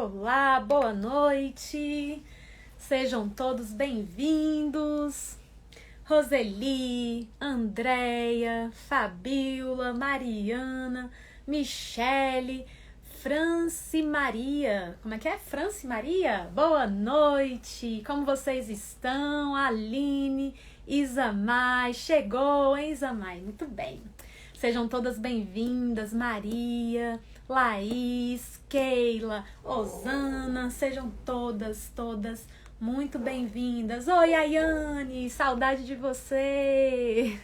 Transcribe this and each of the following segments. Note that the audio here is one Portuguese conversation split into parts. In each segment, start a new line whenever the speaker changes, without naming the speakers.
Olá, boa noite. Sejam todos bem-vindos. Roseli, Andréia, Fabiola, Mariana, Michele, Franci Maria. Como é que é? Franci Maria? Boa noite. Como vocês estão? Aline, Isamai. Chegou, hein, Isamai? Muito bem. Sejam todas bem-vindas. Maria, Laís, Keila, Osana. Sejam todas muito bem-vindas. Oi, Ayane, saudade de você.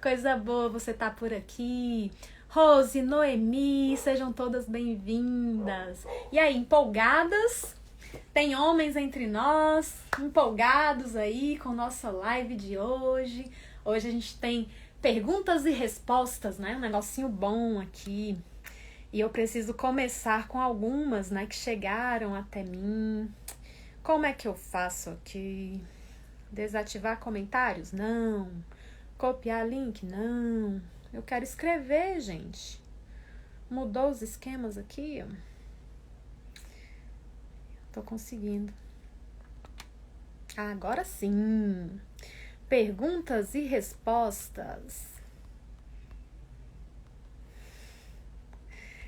Coisa boa você tá por aqui. Rose, Noemi, sejam todas bem-vindas. E aí, empolgadas? Tem homens entre nós, empolgados aí com nossa live de hoje. Hoje a gente tem perguntas e respostas, né? Um negocinho bom aqui. E eu preciso começar com algumas, né, que chegaram até mim. Como é que eu faço aqui? Desativar comentários? Não. Copiar link? Não. Eu quero escrever, gente. Mudou os esquemas aqui, ó. Tô conseguindo. Agora sim. Perguntas e respostas.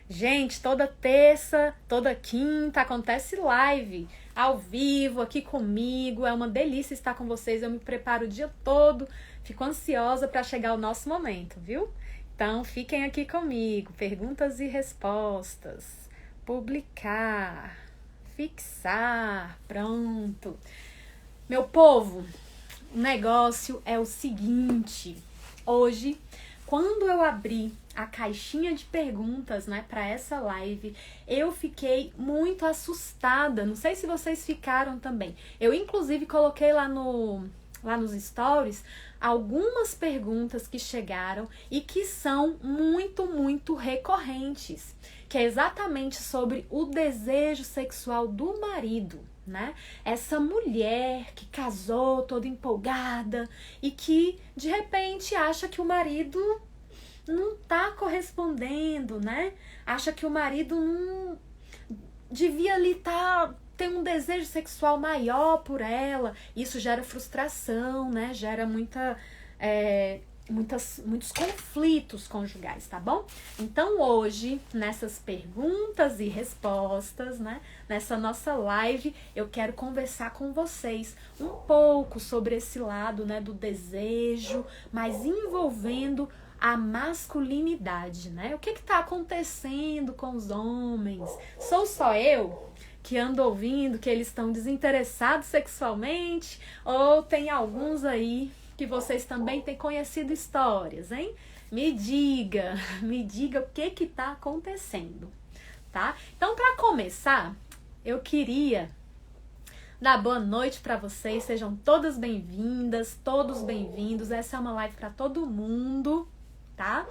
Gente, toda terça, toda quinta acontece live ao vivo aqui comigo. É uma delícia estar com vocês. Eu me preparo o dia todo. Fico ansiosa para chegar o nosso momento, viu? Então, fiquem aqui comigo. Perguntas e respostas. Publicar. Fixar. Pronto. Meu povo, o negócio é o seguinte. Hoje, quando eu abri a caixinha de perguntas, né, para essa live, eu fiquei muito assustada. Não sei se vocês ficaram também. Eu, inclusive, coloquei lá nos stories algumas perguntas que chegaram e que são muito recorrentes, que é exatamente sobre o desejo sexual do marido, né? Essa mulher que casou toda empolgada e que de repente acha que o marido não tá correspondendo, né? Acha que o marido não devia ali ter um desejo sexual maior por ela. Isso gera frustração, né? Gera muitos conflitos conjugais, tá bom? Então hoje, nessas perguntas e respostas, né? Nessa nossa live, eu quero conversar com vocês um pouco sobre esse lado, né? Do desejo, mas envolvendo a masculinidade, né? O que tá acontecendo com os homens? Sou só eu que ando ouvindo que eles estão desinteressados sexualmente? Ou tem alguns aí que vocês também têm conhecido histórias, hein? Me diga o que tá acontecendo, tá? Então, para começar, eu queria dar boa noite para vocês. Sejam todas bem-vindas, todos bem-vindos. Essa é uma live para todo mundo, tá?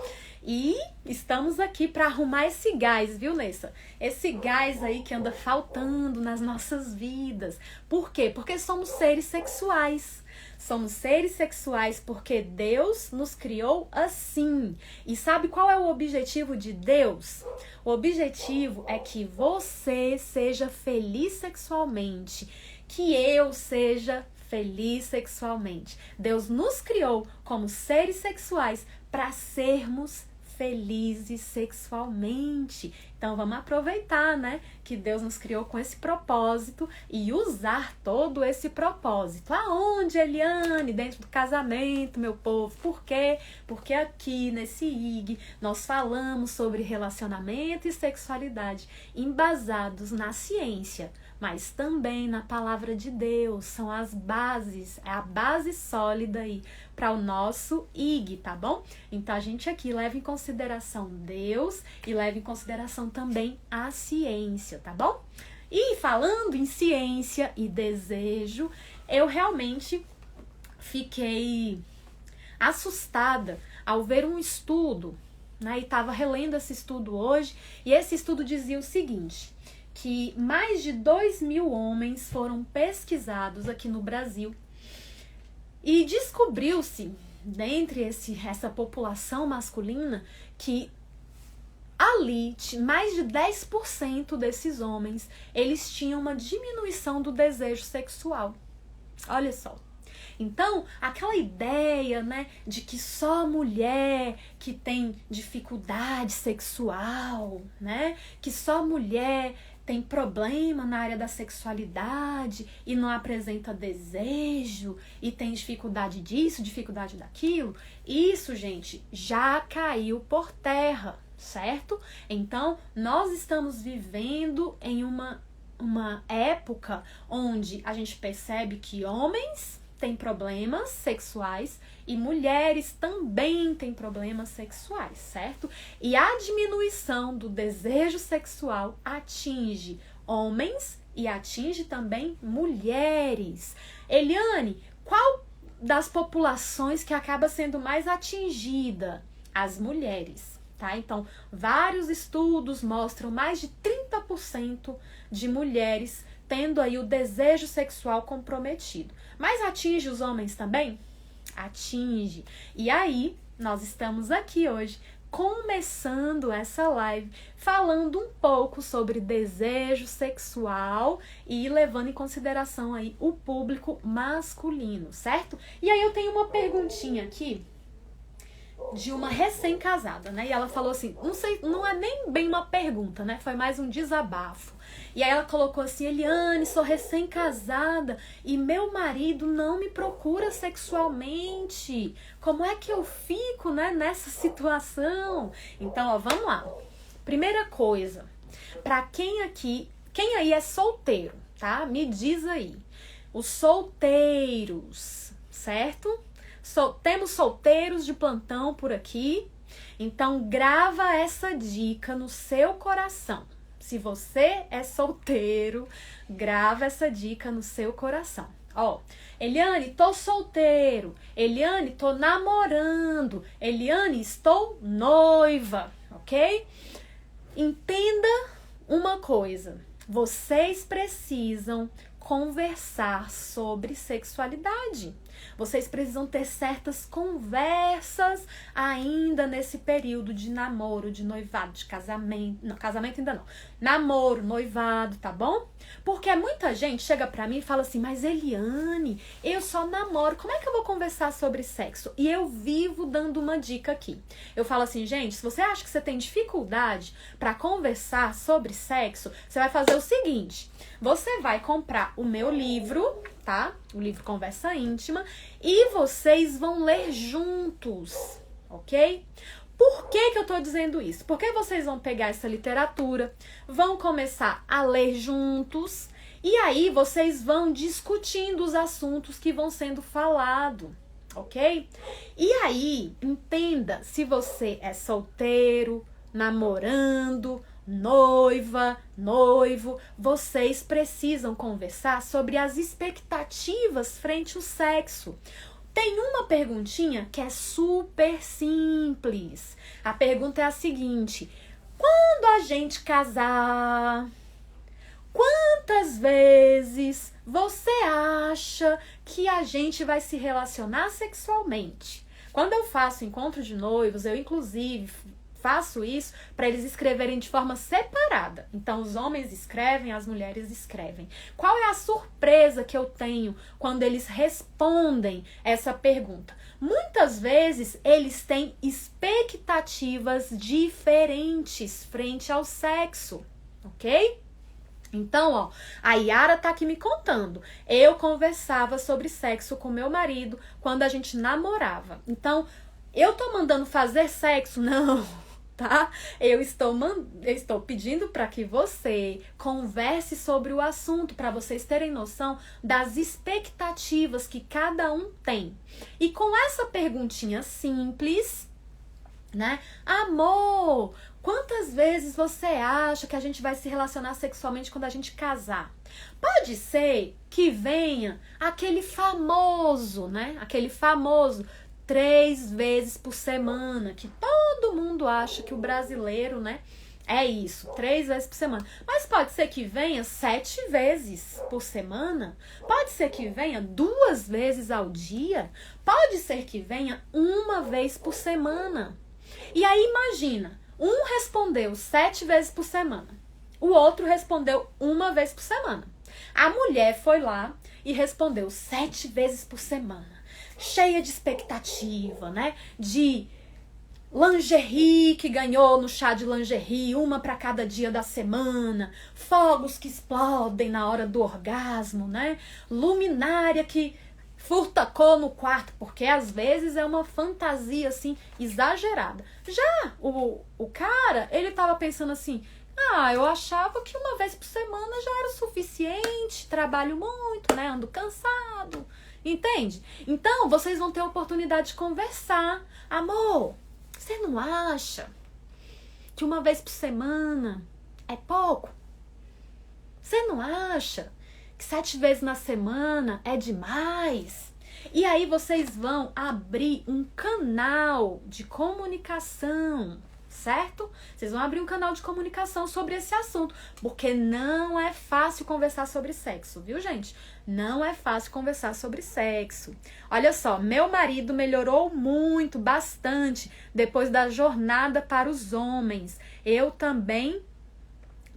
E estamos aqui para arrumar esse gás, viu, Nessa? Esse gás aí que anda faltando nas nossas vidas. Por quê? Porque somos seres sexuais. Somos seres sexuais porque Deus nos criou assim. E sabe qual é o objetivo de Deus? O objetivo é que você seja feliz sexualmente, que eu seja feliz sexualmente. Deus nos criou como seres sexuais para sermos felizes sexualmente. Então vamos aproveitar, né, que Deus nos criou com esse propósito e usar todo esse propósito. Aonde, Eliane? Dentro do casamento, meu povo. Por quê? Porque aqui nesse IG nós falamos sobre relacionamento e sexualidade embasados na ciência, mas também na palavra de Deus. São as bases, é a base sólida aí para o nosso IG, tá bom? Então a gente aqui leva em consideração Deus e leva em consideração também a ciência, tá bom? E falando em ciência e desejo, eu realmente fiquei assustada ao ver um estudo, né? E estava relendo esse estudo hoje, e esse estudo dizia o seguinte, que mais de 2.000 homens foram pesquisados aqui no Brasil e descobriu-se, dentre essa população masculina, que ali, mais de 10% desses homens, eles tinham uma diminuição do desejo sexual. Olha só. Então, aquela ideia, né, de que só mulher que tem dificuldade sexual, né, que só mulher tem problema na área da sexualidade e não apresenta desejo e tem dificuldade disso, dificuldade daquilo, isso, gente, já caiu por terra, certo? Então, nós estamos vivendo em uma época onde a gente percebe que homens têm problemas sexuais e mulheres também têm problemas sexuais, certo? E a diminuição do desejo sexual atinge homens e atinge também mulheres. Eliane, qual das populações que acaba sendo mais atingida? As mulheres, tá? Então, vários estudos mostram mais de 30% de mulheres tendo aí o desejo sexual comprometido. Mas atinge os homens também? Atinge. E aí, nós estamos aqui hoje começando essa live falando um pouco sobre desejo sexual e levando em consideração aí o público masculino, certo? E aí eu tenho uma perguntinha aqui de uma recém-casada, né? E ela falou assim, não sei, não é nem bem uma pergunta, né? Foi mais um desabafo. E aí ela colocou assim, Eliane, sou recém-casada e meu marido não me procura sexualmente. Como é que eu fico, né, nessa situação? Então, ó, vamos lá. Primeira coisa, pra quem aí é solteiro, tá? Me diz aí. Os solteiros, certo? Temos solteiros de plantão por aqui, então grava essa dica no seu coração. Se você é solteiro, grava essa dica no seu coração. Ó, Eliane, tô solteiro. Eliane, tô namorando. Eliane, estou noiva, ok? Entenda uma coisa. Vocês precisam conversar sobre sexualidade. Vocês precisam ter certas conversas ainda nesse período de namoro, de noivado, de casamento. Não, casamento ainda não. Namoro, noivado, tá bom? Porque muita gente chega pra mim e fala assim, mas Eliane, eu só namoro, como é que eu vou conversar sobre sexo? E eu vivo dando uma dica aqui. Eu falo assim, gente, se você acha que você tem dificuldade pra conversar sobre sexo, você vai fazer o seguinte, você vai comprar o meu livro, tá? O livro Conversa Íntima, e vocês vão ler juntos, ok? Por que eu tô dizendo isso? Porque vocês vão pegar essa literatura, vão começar a ler juntos, e aí vocês vão discutindo os assuntos que vão sendo falados, ok? E aí, entenda, se você é solteiro, namorando, noiva, noivo, vocês precisam conversar sobre as expectativas frente ao sexo. Tem uma perguntinha que é super simples. A pergunta é a seguinte: quando a gente casar, quantas vezes você acha que a gente vai se relacionar sexualmente? Quando eu faço encontro de noivos, eu inclusive faço isso para eles escreverem de forma separada. Então, os homens escrevem, as mulheres escrevem. Qual é a surpresa que eu tenho quando eles respondem essa pergunta? Muitas vezes, eles têm expectativas diferentes frente ao sexo, ok? Então, ó, a Yara tá aqui me contando. Eu conversava sobre sexo com meu marido quando a gente namorava. Então, eu tô mandando fazer sexo? Não, tá? Eu estou pedindo para que você converse sobre o assunto, para vocês terem noção das expectativas que cada um tem. E com essa perguntinha simples, né? Amor, quantas vezes você acha que a gente vai se relacionar sexualmente quando a gente casar? Pode ser que venha aquele famoso, né? Aquele famoso 3 vezes por semana, que todo mundo acha que o brasileiro, né, é isso, 3 vezes por semana. Mas pode ser que venha 7 vezes por semana, pode ser que venha 2 vezes ao dia, pode ser que venha 1 vez por semana. E aí imagina, Um respondeu 7 vezes por semana. O outro respondeu 1 vez por semana. A mulher foi lá e respondeu 7 vezes por semana. Cheia de expectativa, né? De lingerie que ganhou no chá de lingerie, uma para cada dia da semana, fogos que explodem na hora do orgasmo, né? Luminária que furta cor no quarto, porque às vezes é uma fantasia assim exagerada. Já o cara, ele tava pensando assim: eu achava que 1 vez por semana já era o suficiente, trabalho muito, né? Ando cansado, entende? Então, vocês vão ter a oportunidade de conversar. Amor, você não acha que 1 vez por semana é pouco? Você não acha que 7 vezes na semana é demais? E aí vocês vão abrir um canal de comunicação, certo? Vocês vão abrir um canal de comunicação sobre esse assunto, porque não é fácil conversar sobre sexo, viu, gente? Não é fácil conversar sobre sexo. Olha só, meu marido melhorou muito, bastante, depois da jornada para os homens. Eu também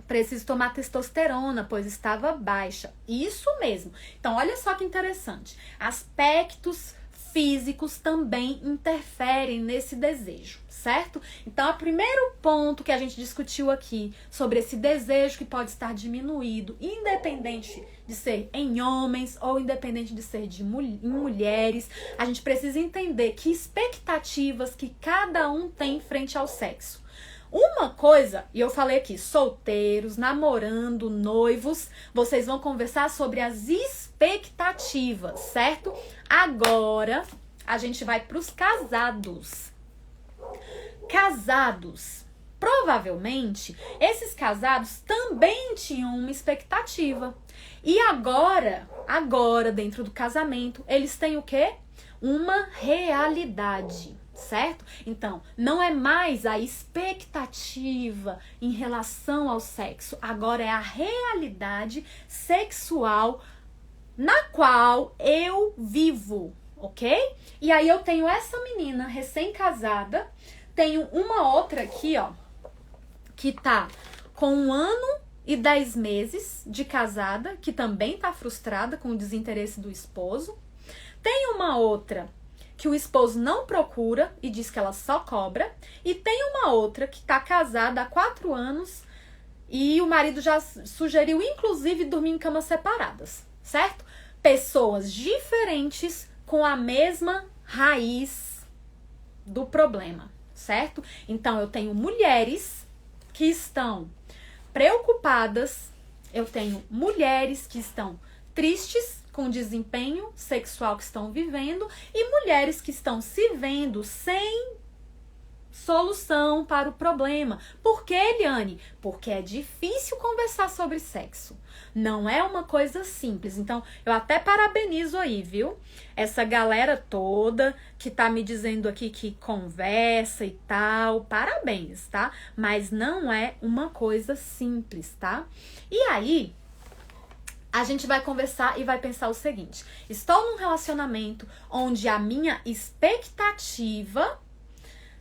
preciso tomar testosterona, pois estava baixa. Isso mesmo. Então, olha só que interessante. Aspectos físicos também interferem nesse desejo, certo? Então, o primeiro ponto que a gente discutiu aqui sobre esse desejo que pode estar diminuído, independente de ser em homens ou independente de ser em mulheres, a gente precisa entender que expectativas que cada um tem frente ao sexo. Uma coisa, e eu falei aqui, solteiros, namorando, noivos, vocês vão conversar sobre as expectativas, certo? Agora, a gente vai para os casados. Casados. Provavelmente, esses casados também tinham uma expectativa. E agora, dentro do casamento, eles têm o quê? Uma realidade. Certo? Então, não é mais a expectativa em relação ao sexo. Agora é a realidade sexual na qual eu vivo, ok? E aí eu tenho essa menina recém-casada, tenho uma outra aqui, ó, que tá com 1 ano e 10 meses de casada, que também tá frustrada com o desinteresse do esposo. Tem uma outra que o esposo não procura e diz que ela só cobra. E tem uma outra que tá casada há 4 anos e o marido já sugeriu, inclusive, dormir em camas separadas, certo? Pessoas diferentes com a mesma raiz do problema, certo? Então, eu tenho mulheres que estão preocupadas, eu tenho mulheres que estão tristes com o desempenho sexual que estão vivendo e mulheres que estão se vendo sem solução para o problema. Por que, Eliane? Porque é difícil conversar sobre sexo. Não é uma coisa simples. Então, eu até parabenizo aí, viu? Essa galera toda que tá me dizendo aqui que conversa e tal. Parabéns, tá? Mas não é uma coisa simples, tá? E aí, a gente vai conversar e vai pensar o seguinte: estou num relacionamento onde a minha expectativa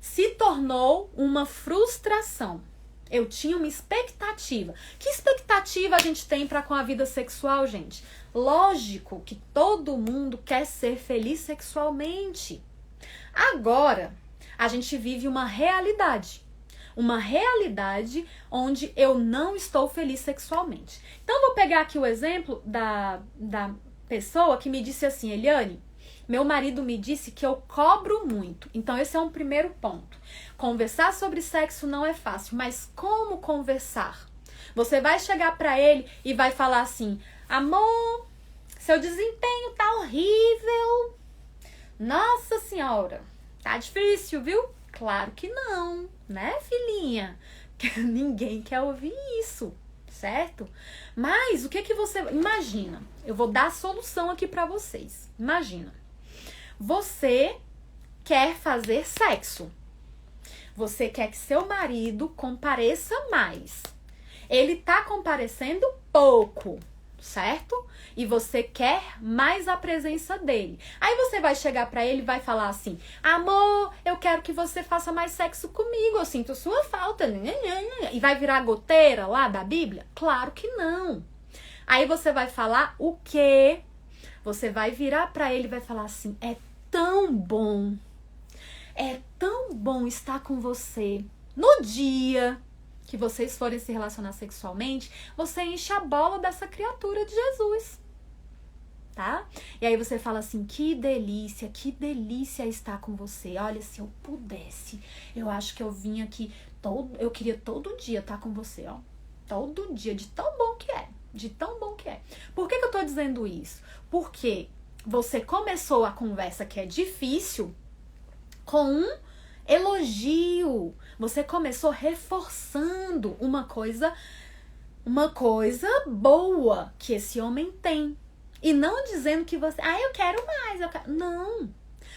se tornou uma frustração. Eu tinha uma expectativa. Que expectativa a gente tem para com a vida sexual, gente? Lógico que todo mundo quer ser feliz sexualmente. Agora, a gente vive uma realidade. Uma realidade onde eu não estou feliz sexualmente. Então, vou pegar aqui o exemplo da pessoa que me disse assim: Eliane, meu marido me disse que eu cobro muito. Então, esse é um primeiro ponto. Conversar sobre sexo não é fácil, mas como conversar? Você vai chegar pra ele e vai falar assim: amor, seu desempenho tá horrível. Nossa senhora, tá difícil, viu? Claro que não, né, filhinha? Ninguém quer ouvir isso, certo? Mas o que você... Imagina, eu vou dar a solução aqui pra vocês. Imagina, você quer fazer sexo. Você quer que seu marido compareça mais. Ele tá comparecendo pouco. certo? E você quer mais a presença dele. Aí você vai chegar pra ele e vai falar assim: amor, eu quero que você faça mais sexo comigo, eu sinto sua falta. E vai virar goteira lá da Bíblia? Claro que não. Aí você vai falar o quê? Você vai virar pra ele e vai falar assim: é tão bom estar com você no dia que vocês forem se relacionar sexualmente, você enche a bola dessa criatura de Jesus, tá? E aí você fala assim: que delícia estar com você. Olha, se eu pudesse, eu acho que eu vim aqui eu queria todo dia estar com você, ó. Todo dia, de tão bom que é. Por que eu tô dizendo isso? Porque você começou a conversa que é difícil com um elogio. Você começou reforçando uma coisa boa que esse homem tem. E não dizendo que você, eu quero mais, Não.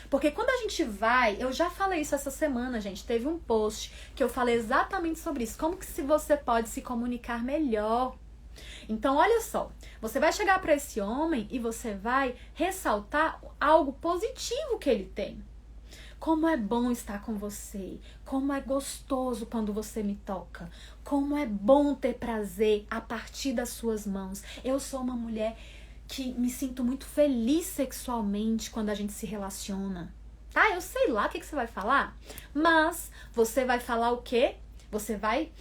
Porque quando a gente vai, eu já falei isso essa semana, gente, teve um post que eu falei exatamente sobre isso. Como que você pode se comunicar melhor? Então, olha só, você vai chegar para esse homem e você vai ressaltar algo positivo que ele tem. Como é bom estar com você, como é gostoso quando você me toca, como é bom ter prazer a partir das suas mãos. Eu sou uma mulher que me sinto muito feliz sexualmente quando a gente se relaciona. Tá? Eu sei lá o que você vai falar, mas você vai falar o quê? Você vai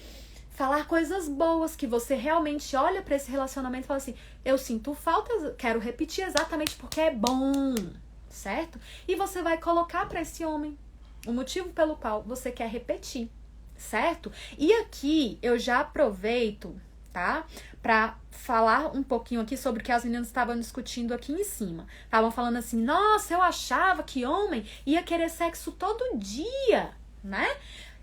falar coisas boas, que você realmente olha para esse relacionamento e fala assim: eu sinto falta, quero repetir exatamente porque é bom. Certo? E você vai colocar para esse homem o motivo pelo qual você quer repetir, certo? E aqui eu já aproveito, tá? Para falar um pouquinho aqui sobre o que as meninas estavam discutindo aqui em cima. Estavam falando assim: nossa, eu achava que homem ia querer sexo todo dia, né?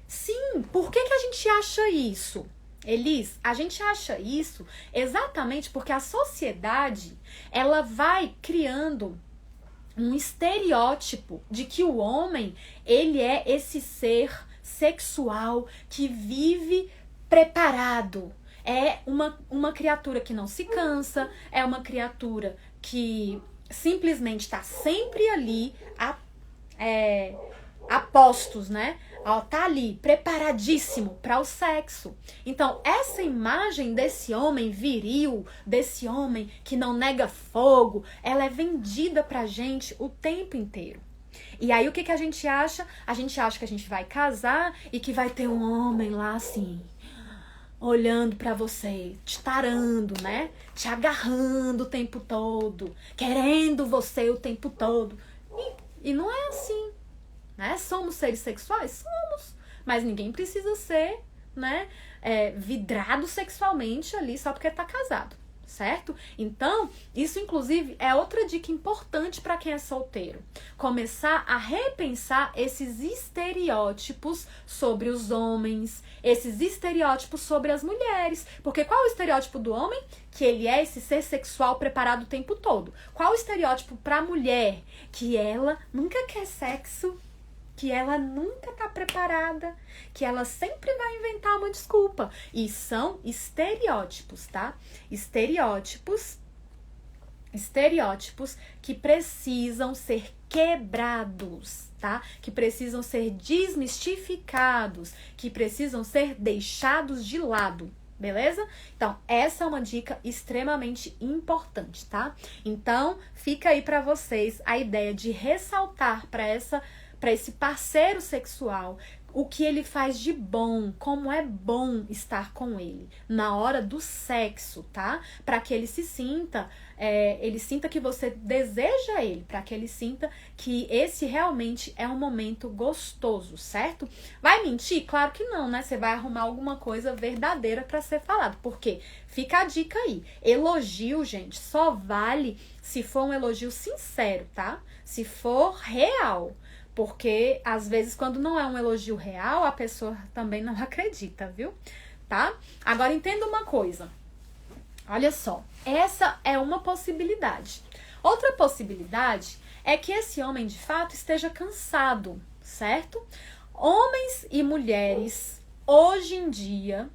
Sim, por que a gente acha isso? Elis, a gente acha isso exatamente porque a sociedade, ela vai criando um estereótipo de que o homem, ele é esse ser sexual que vive preparado. É uma criatura que não se cansa, é uma criatura que simplesmente está sempre ali a postos, né? Tá ali, preparadíssimo para o sexo. Então, essa imagem desse homem viril, desse homem que não nega fogo, ela é vendida pra gente o tempo inteiro. E aí, o que a gente acha? A gente acha que a gente vai casar e que vai ter um homem lá assim, olhando pra você, te tarando, né? Te agarrando o tempo todo, querendo você o tempo todo. E não é assim. Né? Somos seres sexuais? Somos. Mas ninguém precisa ser, né, vidrado sexualmente ali só porque tá casado, certo? Então, isso inclusive é outra dica importante para quem é solteiro. Começar a repensar esses estereótipos sobre os homens, esses estereótipos sobre as mulheres. Porque qual é o estereótipo do homem? Que ele é esse ser sexual preparado o tempo todo. Qual é o estereótipo pra mulher? Que ela nunca quer sexo, que ela nunca tá preparada, que ela sempre vai inventar uma desculpa. E são estereótipos, tá? Estereótipos que precisam ser quebrados, tá? Que precisam ser desmistificados, que precisam ser deixados de lado. Beleza? Então, essa é uma dica extremamente importante, tá? Então, fica aí pra vocês a ideia de ressaltar para esse parceiro sexual o que ele faz de bom, como é bom estar com ele na hora do sexo, tá? Para que ele se sinta, ele sinta que você deseja ele, para que ele sinta que esse realmente é um momento gostoso, certo? Vai mentir? Claro que não, né? Você vai arrumar alguma coisa verdadeira para ser falado, porque fica a dica aí, elogio, gente, só vale se for um elogio sincero, tá? Se for real. Porque, às vezes, quando não é um elogio real, a pessoa também não acredita, viu? Tá? Agora, entenda uma coisa. Olha só, essa é uma possibilidade. Outra possibilidade é que esse homem, de fato, esteja cansado, certo? Homens e mulheres, hoje em dia,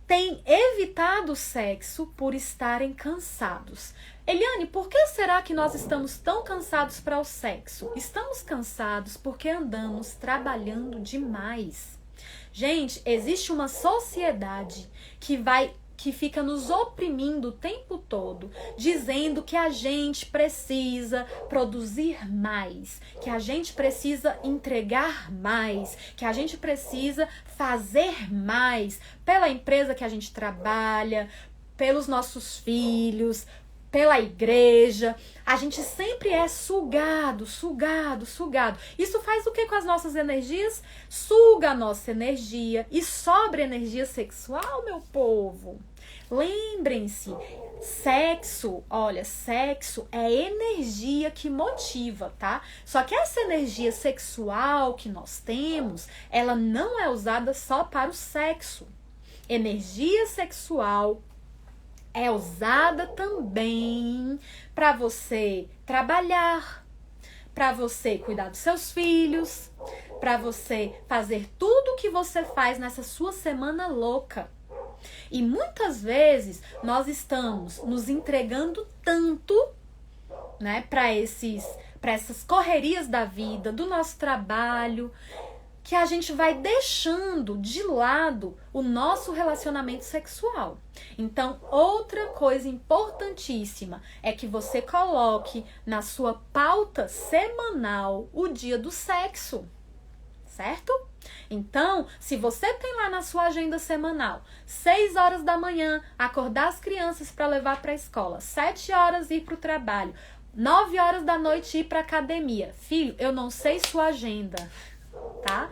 têm evitado o sexo por estarem cansados. Eliane, por que será que nós estamos tão cansados para o sexo? Estamos cansados porque andamos trabalhando demais. Gente, existe uma sociedade que fica nos oprimindo o tempo todo, dizendo que a gente precisa produzir mais, que a gente precisa entregar mais, que a gente precisa fazer mais pela empresa que a gente trabalha, pelos nossos filhos, pela igreja. A gente sempre é sugado. Isso faz o que com as nossas energias? Suga a nossa energia e sobra energia sexual, meu povo. Lembrem-se, sexo é energia que motiva, tá? Só que essa energia sexual que nós temos, ela não é usada só para o sexo. Energia sexual é usada também para você trabalhar, para você cuidar dos seus filhos, para você fazer tudo o que você faz nessa sua semana louca. E muitas vezes nós estamos nos entregando tanto, né, para essas correrias da vida, do nosso trabalho, que a gente vai deixando de lado o nosso relacionamento sexual. Então, outra coisa importantíssima é que você coloque na sua pauta semanal o dia do sexo, certo? Então, se você tem lá na sua agenda semanal, 6 horas da manhã, acordar as crianças para levar para a escola, 7 horas ir para o trabalho, 9 horas da noite ir para a academia. Filho, eu não sei sua agenda, tá?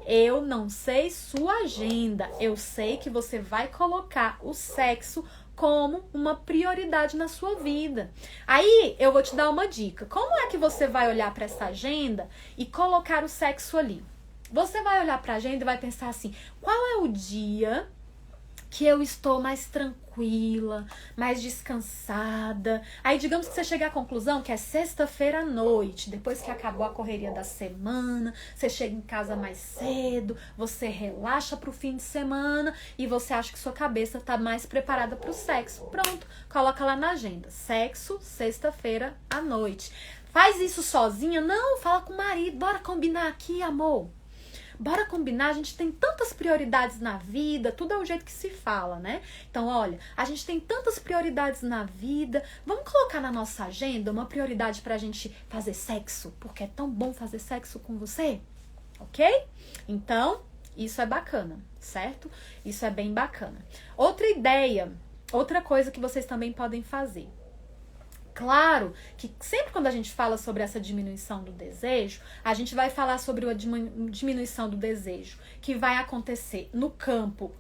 Eu não sei sua agenda. Eu sei que você vai colocar o sexo como uma prioridade na sua vida. Aí eu vou te dar uma dica. Como é que você vai olhar para essa agenda e colocar o sexo ali? Você vai olhar para a agenda e vai pensar assim: qual é o dia que eu estou mais tranquila, mais descansada? Aí digamos que você chega à conclusão que é sexta-feira à noite, depois que acabou a correria da semana, você chega em casa mais cedo, você relaxa pro fim de semana e você acha que sua cabeça tá mais preparada pro sexo. Pronto, coloca lá na agenda: sexo, sexta-feira à noite. Faz isso sozinha? Não, fala com o marido. Bora combinar aqui, amor. Bora combinar, a gente tem tantas prioridades na vida, tudo é o jeito que se fala, né? Então, olha, a gente tem tantas prioridades na vida, vamos colocar na nossa agenda uma prioridade pra gente fazer sexo, porque é tão bom fazer sexo com você, ok? Então, isso é bacana, certo? Isso é bem bacana. Outra ideia, outra coisa que vocês também podem fazer. Claro que sempre quando a gente fala sobre essa diminuição do desejo, a gente vai falar sobre a diminuição do desejo que vai acontecer no campo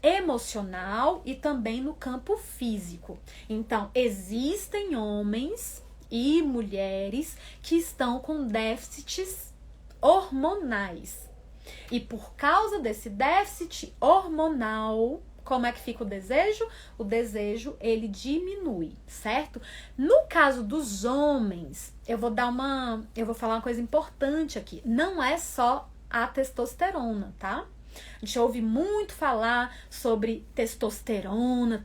emocional e também no campo físico. Então, existem homens e mulheres que estão com déficits hormonais. E por causa desse déficit hormonal, como é que fica o desejo? O desejo, ele diminui, certo? No caso dos homens, eu vou falar uma coisa importante aqui. Não é só a testosterona, tá? A gente ouve muito falar sobre testosterona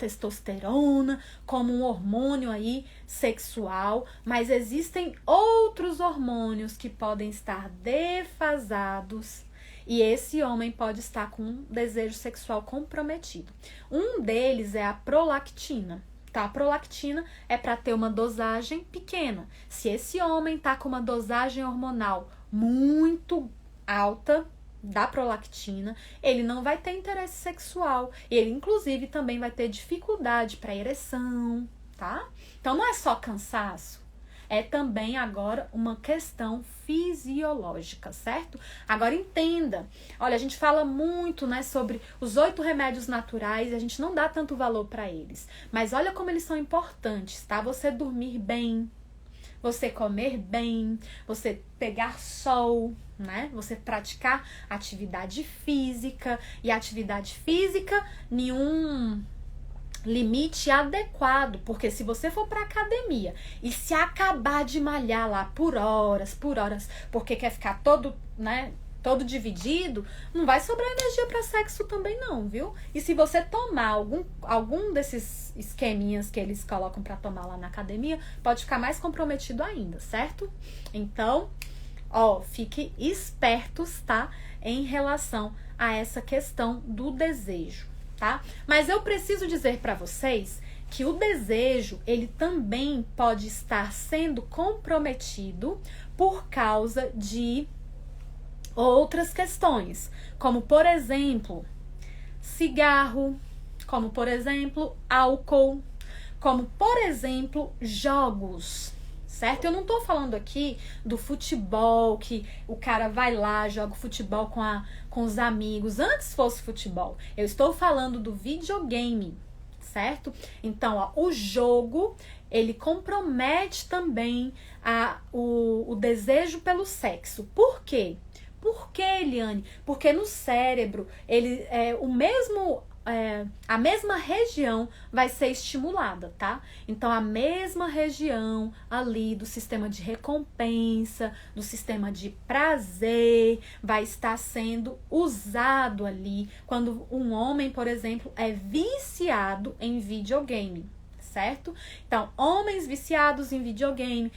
como um hormônio aí sexual, mas existem outros hormônios que podem estar defasados. E esse homem pode estar com um desejo sexual comprometido. Um deles é a prolactina, tá? A prolactina é para ter uma dosagem pequena. Se esse homem tá com uma dosagem hormonal muito alta da prolactina, ele não vai ter interesse sexual. Ele, inclusive, também vai ter dificuldade para ereção, tá? Então, não é só cansaço. É também agora uma questão fisiológica, certo? Agora entenda, olha, a gente fala muito, né, sobre os 8 remédios naturais e a gente não dá tanto valor para eles. Mas olha como eles são importantes, tá? Você dormir bem, você comer bem, você pegar sol, né? Você praticar atividade física e atividade física nenhum limite adequado, porque se você for para academia e se acabar de malhar lá por horas, porque quer ficar todo, né, todo dividido, não vai sobrar energia para sexo também não, viu? E se você tomar algum desses esqueminhas que eles colocam para tomar lá na academia, pode ficar mais comprometido ainda, certo? Então, fique espertos, tá? Em relação a essa questão do desejo, tá? Mas eu preciso dizer para vocês que o desejo, ele também pode estar sendo comprometido por causa de outras questões, como por exemplo, cigarro, como por exemplo, álcool, como por exemplo, jogos, certo? Eu não tô falando aqui do futebol, que o cara vai lá, joga futebol com os amigos, antes fosse futebol. Eu estou falando do videogame, certo? Então, o jogo, ele compromete também o desejo pelo sexo. Por quê? Por quê, Eliane? Porque no cérebro, a mesma região vai ser estimulada, tá? Então, a mesma região ali do sistema de recompensa, do sistema de prazer, vai estar sendo usado ali quando um homem, por exemplo, é viciado em videogame, certo? Então, homens viciados em videogame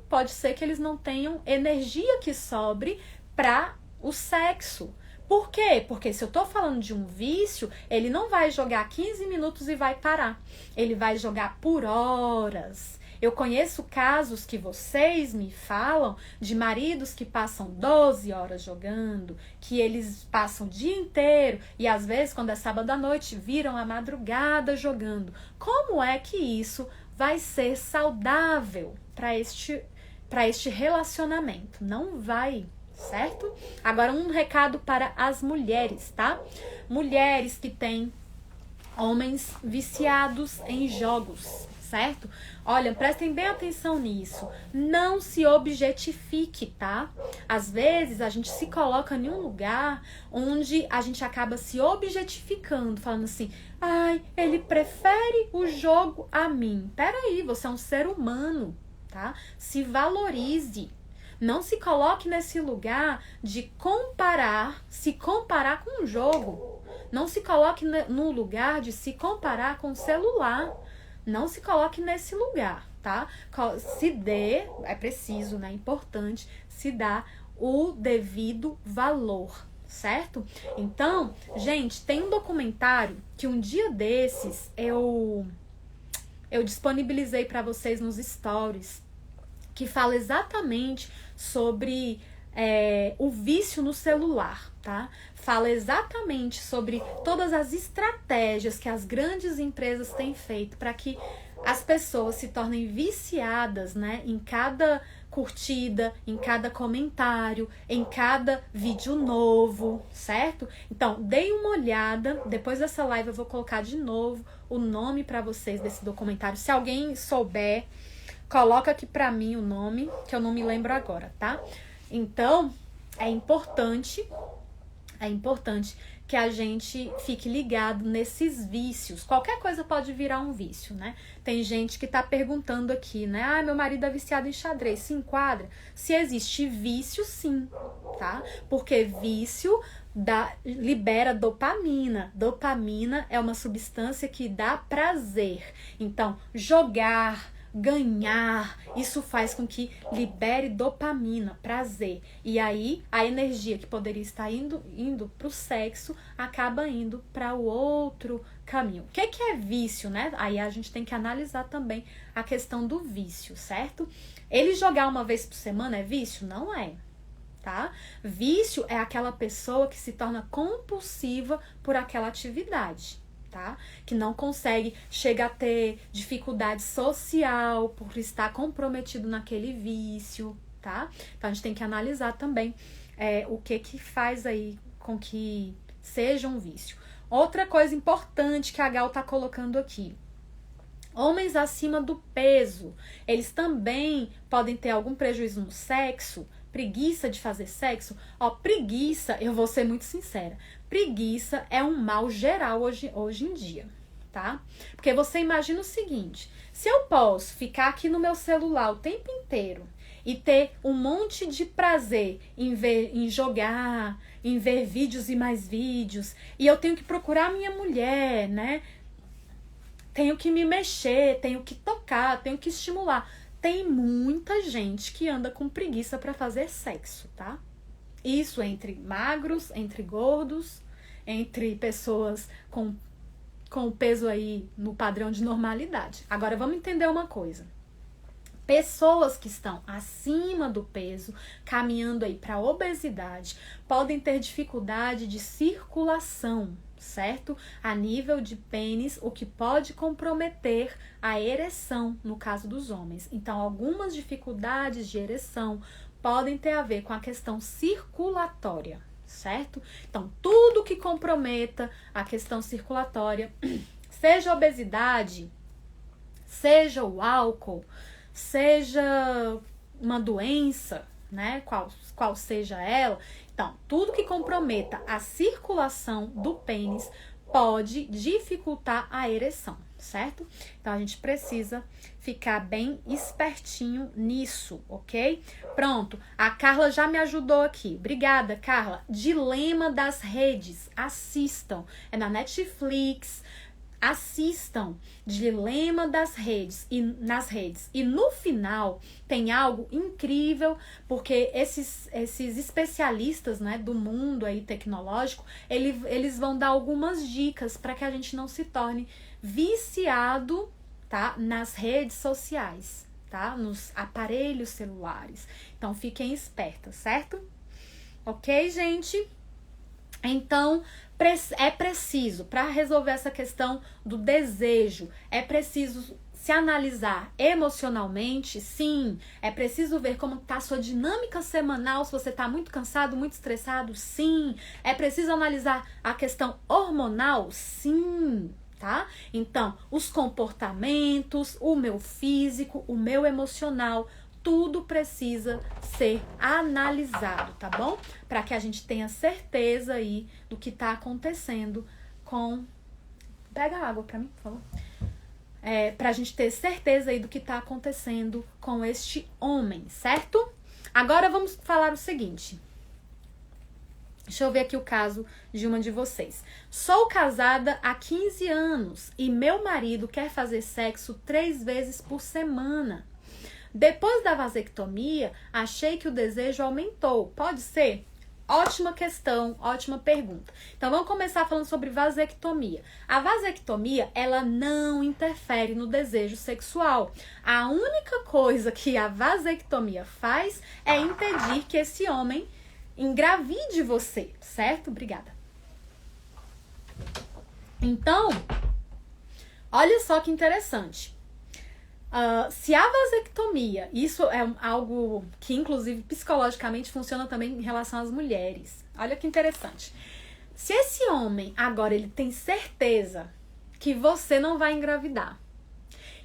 pode ser que eles não tenham energia que sobre para o sexo. Por quê? Porque se eu tô falando de um vício, ele não vai jogar 15 minutos e vai parar. Ele vai jogar por horas. Eu conheço casos que vocês me falam de maridos que passam 12 horas jogando, que eles passam o dia inteiro e às vezes, quando é sábado à noite, viram a madrugada jogando. Como é que isso vai ser saudável para este relacionamento? Não vai. Certo? Agora um recado para as mulheres, tá? Mulheres que têm homens viciados em jogos, certo? Olha, prestem bem atenção nisso. Não se objetifique, tá? Às vezes a gente se coloca em um lugar onde a gente acaba se objetificando, falando assim: ai, ele prefere o jogo a mim. Peraí, você é um ser humano, tá? Se valorize. Não se coloque nesse lugar de se comparar com um jogo. Não se coloque no lugar de se comparar com o celular. Não se coloque nesse lugar, tá? É preciso, né? É importante se dar o devido valor, certo? Então, gente, tem um documentário que um dia desses eu disponibilizei para vocês nos stories, que fala exatamente sobre o vício no celular, tá? Fala exatamente sobre todas as estratégias que as grandes empresas têm feito para que as pessoas se tornem viciadas, né? Em cada curtida, em cada comentário, em cada vídeo novo, certo? Então, deem uma olhada. Depois dessa live eu vou colocar de novo o nome para vocês desse documentário. Se alguém souber, coloca aqui pra mim o nome, que eu não me lembro agora, tá? Então, é importante que a gente fique ligado nesses vícios. Qualquer coisa pode virar um vício, né? Tem gente que tá perguntando aqui, né? Ah, meu marido é viciado em xadrez, se enquadra? Se existe vício, sim, tá? Porque vício libera dopamina. Dopamina é uma substância que dá prazer. Então, jogar, ganhar, isso faz com que libere dopamina, prazer. E aí, a energia que poderia estar indo para o sexo acaba indo para o outro caminho. O que é vício, né? Aí a gente tem que analisar também a questão do vício, certo? Ele jogar uma vez por semana é vício? Não é, tá? Vício é aquela pessoa que se torna compulsiva por aquela atividade. Tá? Que não consegue, chega a ter dificuldade social por estar comprometido naquele vício, tá? Então a gente tem que analisar também o que faz aí com que seja um vício. Outra coisa importante que a Gal tá colocando aqui: homens acima do peso, eles também podem ter algum prejuízo no sexo, preguiça de fazer sexo. Preguiça, eu vou ser muito sincera, preguiça é um mal geral hoje em dia, tá? Porque você imagina o seguinte: se eu posso ficar aqui no meu celular o tempo inteiro e ter um monte de prazer em jogar, em ver vídeos e mais vídeos, e eu tenho que procurar minha mulher, né? Tenho que me mexer, tenho que tocar, tenho que estimular. Tem muita gente que anda com preguiça para fazer sexo, tá? Isso entre magros, entre gordos, entre pessoas com o peso aí no padrão de normalidade. Agora vamos entender uma coisa. Pessoas que estão acima do peso, caminhando aí para obesidade, podem ter dificuldade de circulação, certo? A nível de pênis, o que pode comprometer a ereção no caso dos homens. Então, algumas dificuldades de ereção podem ter a ver com a questão circulatória, certo? Então, tudo que comprometa a questão circulatória, seja a obesidade, seja o álcool, seja uma doença, né, qual seja ela, então, tudo que comprometa a circulação do pênis pode dificultar a ereção, certo? Então, a gente precisa ficar bem espertinho nisso, ok? Pronto, a Carla já me ajudou aqui. Obrigada, Carla. Dilema das redes, assistam. É na Netflix. Assistam Dilema das Redes e nas redes. E no final tem algo incrível, porque esses especialistas, né, do mundo aí tecnológico, eles vão dar algumas dicas para que a gente não se torne viciado, tá, nas redes sociais, tá, nos aparelhos celulares. Então fiquem espertas, certo? Ok, gente? Então, é preciso, para resolver essa questão do desejo, é preciso se analisar emocionalmente, sim. É preciso ver como está a sua dinâmica semanal, se você está muito cansado, muito estressado, sim. É preciso analisar a questão hormonal, sim, tá? Então, os comportamentos, o meu físico, o meu emocional, tudo precisa ser analisado, tá bom? Para que a gente tenha certeza aí do que tá acontecendo com... Pega água pra mim, por favor. Pra gente ter certeza aí do que tá acontecendo com este homem, certo? Agora vamos falar o seguinte. Deixa eu ver aqui o caso de uma de vocês. Sou casada há 15 anos e meu marido quer fazer sexo 3 vezes por semana. Depois da vasectomia, achei que o desejo aumentou. Pode ser? Ótima questão, ótima pergunta. Então, vamos começar falando sobre vasectomia. A vasectomia, ela não interfere no desejo sexual. A única coisa que a vasectomia faz é impedir que esse homem engravide você, certo? Obrigada. Então, olha só que interessante. Se a vasectomia, isso é algo que inclusive psicologicamente funciona também em relação às mulheres. Olha que interessante. Se esse homem agora ele tem certeza que você não vai engravidar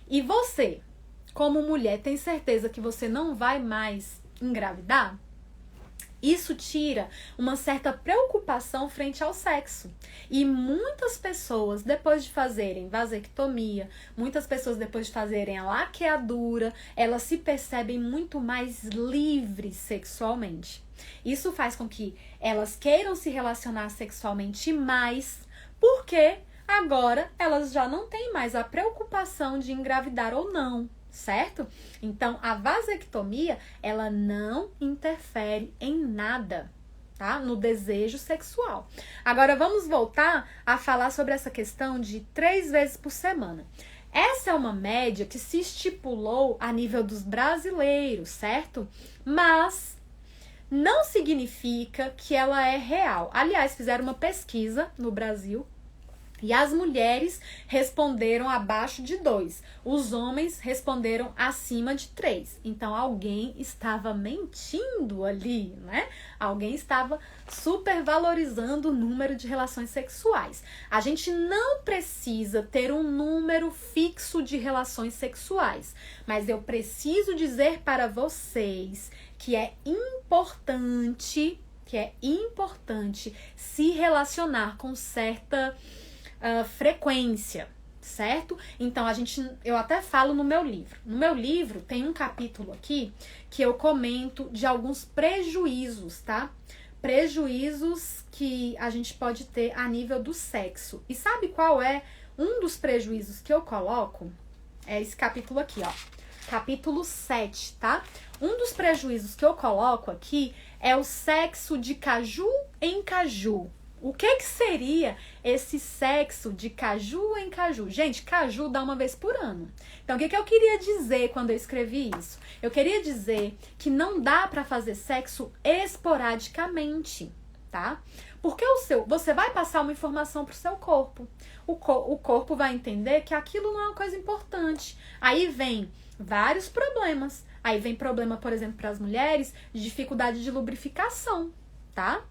e você, como mulher, tem certeza que você não vai mais engravidar, isso tira uma certa preocupação frente ao sexo. E muitas pessoas, depois de fazerem vasectomia, muitas pessoas depois de fazerem a laqueadura, elas se percebem muito mais livres sexualmente. Isso faz com que elas queiram se relacionar sexualmente mais, porque agora elas já não têm mais a preocupação de engravidar ou não. Certo? Então, a vasectomia, ela não interfere em nada, tá? No desejo sexual. Agora, vamos voltar a falar sobre essa questão de 3 vezes por semana. Essa é uma média que se estipulou a nível dos brasileiros, certo? Mas não significa que ela é real. Aliás, fizeram uma pesquisa no Brasil e as mulheres responderam abaixo de 2. Os homens responderam acima de 3. Então, alguém estava mentindo ali, né? Alguém estava supervalorizando o número de relações sexuais. A gente não precisa ter um número fixo de relações sexuais. Mas eu preciso dizer para vocês que é importante se relacionar com certa frequência, certo? Então, eu até falo no meu livro. No meu livro tem um capítulo aqui que eu comento de alguns prejuízos, tá? Prejuízos que a gente pode ter a nível do sexo. E sabe qual é um dos prejuízos que eu coloco? É esse capítulo aqui, ó. Capítulo 7, tá? Um dos prejuízos que eu coloco aqui é o sexo de caju em caju. O que seria esse sexo de caju em caju? Gente, caju dá uma vez por ano. Então, o que eu queria dizer quando eu escrevi isso? Eu queria dizer que não dá pra fazer sexo esporadicamente, tá? Porque você vai passar uma informação pro seu corpo. O corpo vai entender que aquilo não é uma coisa importante. Aí vem vários problemas. Aí vem problema, por exemplo, para as mulheres, de dificuldade de lubrificação, tá?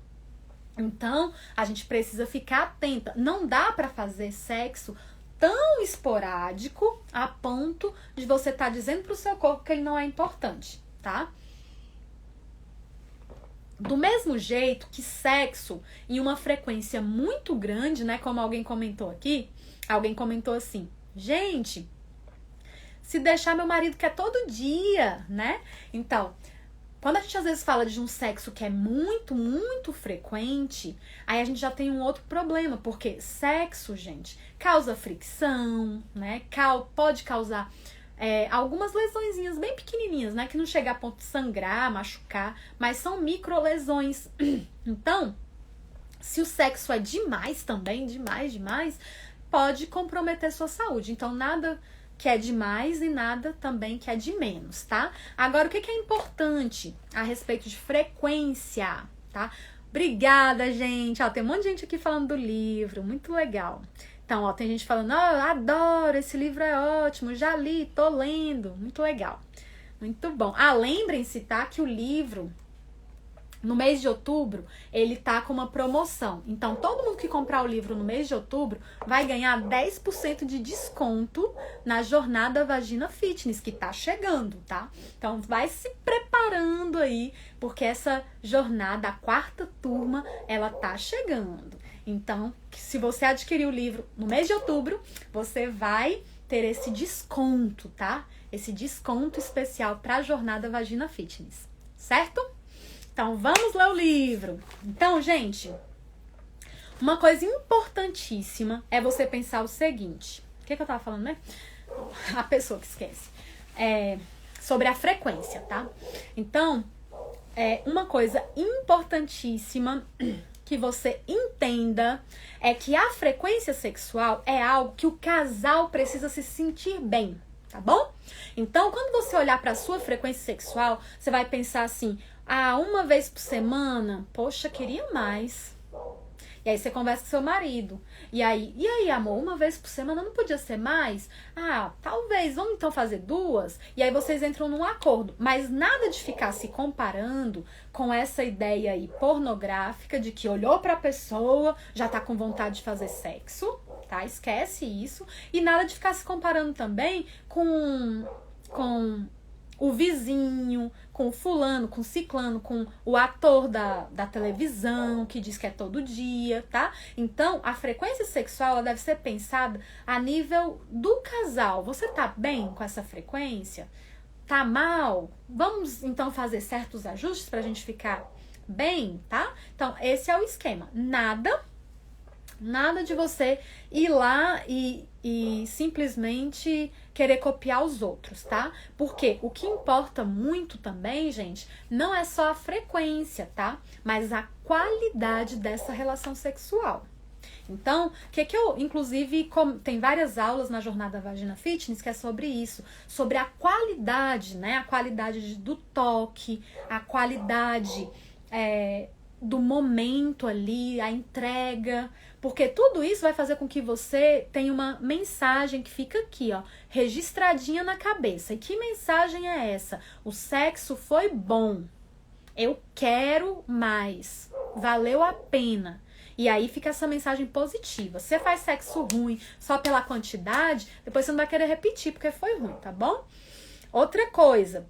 Então, a gente precisa ficar atenta. Não dá pra fazer sexo tão esporádico a ponto de você estar dizendo pro seu corpo que ele não é importante, tá? Do mesmo jeito que sexo em uma frequência muito grande, né? Como alguém comentou aqui, alguém comentou assim, gente, se deixar meu marido quer todo dia, né? Então, quando a gente às vezes fala de um sexo que é muito, muito frequente, aí a gente já tem um outro problema, porque sexo, gente, causa fricção, né? Pode causar algumas lesõezinhas bem pequenininhas, né? Que não chega a ponto de sangrar, machucar, mas são microlesões. Então, se o sexo é demais também, demais, pode comprometer sua saúde. Então, nada que é de mais e nada também que é de menos, tá? Agora, o que é importante a respeito de frequência, tá? Obrigada, gente. Ó, tem um monte de gente aqui falando do livro, muito legal. Então, ó, tem gente falando, adoro, esse livro é ótimo, já li, tô lendo, muito legal. Muito bom. Lembrem-se, tá, que o livro, no mês de outubro, ele tá com uma promoção. Então, todo mundo que comprar o livro no mês de outubro vai ganhar 10% de desconto na jornada Vagina Fitness, que tá chegando, tá? Então, vai se preparando aí, porque essa jornada, a 4ª turma, ela tá chegando. Então, se você adquirir o livro no mês de outubro, você vai ter esse desconto, tá? Esse desconto especial pra jornada Vagina Fitness, certo? Então, vamos ler o livro. Então, gente, uma coisa importantíssima é você pensar o seguinte. O que eu tava falando, né? A pessoa que esquece. Sobre a frequência, tá? Então, uma coisa importantíssima que você entenda é que a frequência sexual é algo que o casal precisa se sentir bem, tá bom? Então, quando você olhar para a sua frequência sexual, você vai pensar assim, uma vez por semana, poxa, queria mais. E aí você conversa com seu marido. E aí, amor, uma vez por semana não podia ser mais? Talvez, vamos então fazer 2? E aí vocês entram num acordo. Mas nada de ficar se comparando com essa ideia aí pornográfica de que olhou pra pessoa, já tá com vontade de fazer sexo, tá? Esquece isso. E nada de ficar se comparando também com o vizinho, com o fulano, com o ciclano, com o ator da televisão, que diz que é todo dia, tá? Então, a frequência sexual ela deve ser pensada a nível do casal. Você tá bem com essa frequência? Tá mal? Vamos, então, fazer certos ajustes pra gente ficar bem, tá? Então, esse é o esquema. Nada de você ir lá e simplesmente querer copiar os outros, tá? Porque o que importa muito também, gente, não é só a frequência, tá? Mas a qualidade dessa relação sexual. Então, inclusive, tem várias aulas na Jornada Vagina Fitness que é sobre isso, sobre a qualidade, né? A qualidade do toque, a qualidade do momento ali, a entrega, porque tudo isso vai fazer com que você tenha uma mensagem que fica aqui, ó, registradinha na cabeça. E que mensagem é essa? O sexo foi bom. Eu quero mais. Valeu a pena. E aí fica essa mensagem positiva. Se você faz sexo ruim só pela quantidade, depois você não vai querer repetir porque foi ruim, tá bom? Outra coisa.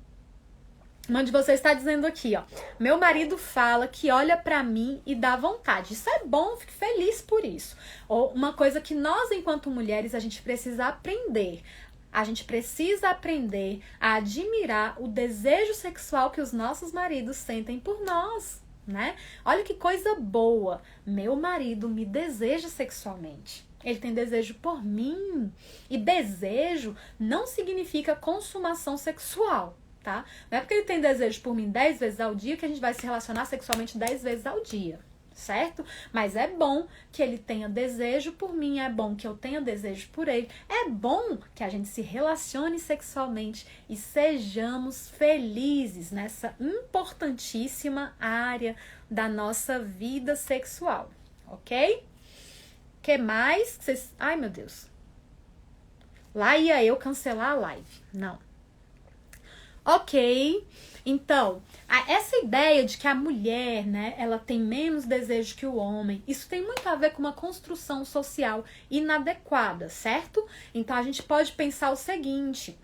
Um de vocês está dizendo aqui, ó. Meu marido fala que olha pra mim e dá vontade. Isso é bom, fico feliz por isso. Ou uma coisa que nós, enquanto mulheres, a gente precisa aprender. A gente precisa aprender a admirar o desejo sexual que os nossos maridos sentem por nós, né? Olha que coisa boa. Meu marido me deseja sexualmente. Ele tem desejo por mim. E desejo não significa consumação sexual, tá? Não é porque ele tem desejo por mim 10 vezes ao dia que a gente vai se relacionar sexualmente 10 vezes ao dia, certo? Mas é bom que ele tenha desejo por mim, é bom que eu tenha desejo por ele, é bom que a gente se relacione sexualmente e sejamos felizes nessa importantíssima área da nossa vida sexual, ok? Que mais? Ai, meu Deus. Lá ia eu cancelar a live. Não. Ok, então, essa ideia de que a mulher, né, ela tem menos desejo que o homem, isso tem muito a ver com uma construção social inadequada, certo? Então, a gente pode pensar o seguinte: